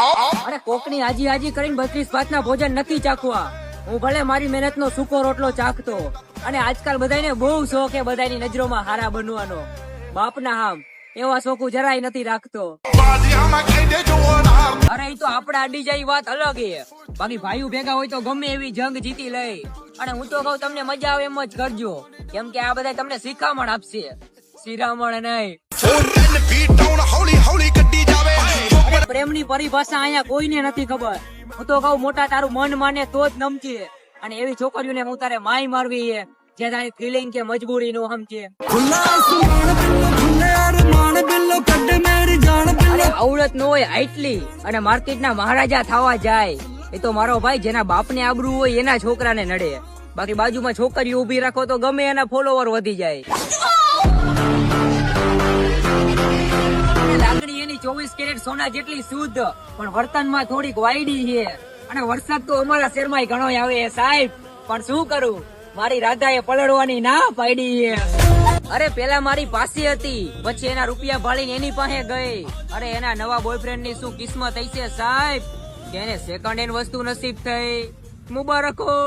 અરે કોકની હાજી હાજી કરીને 32 ભાતના ભોજન નથી ચાખવા. હું ભલે મારી મહેનત નો સૂકો રોટલો ચાખતો. અને આજકાલ બધાને બહુ શોખ છે બધાની નજરોમાં હારા બનવાનો. બાપના હામ એવા શોખ જરાય નથી રાખતો. અરે એ તો આપડે અડી જાય વાત અલગ છે. બાકી ભાઈઓ ભેગા હોય તો ગમે એવી જંગ જીતી લે. અને હું તો કહું તમને મજા આવે એમ જ કરજો, કેમ કે આ બધા તમને શિખામણ આપશે, શિરામણ નહીં. પ્રેમની પરિભાષા અહીંયા કોઈને નથી ખબર. હું તો કહું મોટા તારું મન માને તો જ નમશે. અને એવી છોકરીઓને હું તારે માય મારવી છે જે તારી ફિલિંગ કે મજબૂરી નો સમજે. આવડત ન હોય આટલી અને માર્કેટના મહારાજા થવા જાય એ તો મારો ભાઈ જેના બાપને આબરૂ હોય એના છોકરાને નડે. બાકી બાજુમાં છોકરીઓ ઉભી રાખો તો ગમે એના ફોલોવર વધી જાય. લાગણી એની 24 કેરેટ સોના જેટલી શુદ્ધ, પણ વર્તનમાં થોડીક વાયડી છે. અને વરસાદ તો અમારા શહેરમાં ઘણો આવે છે સાહેબ, પણ શું કરું, મારી રાધાએ પલળવાની ના પાડી છે. અરે પેલા મારી પાસે હતી, પછી એના રૂપિયા ભાળીને એની પાસે ગઈ. અરે એના નવા બોયફ્રેન્ડ ની શું કિસ્મત થઈ છે સાહેબ, કે એને સેકન્ડ હેન્ડ વસ્તુ નસીબ થઈ. મુબારક હો.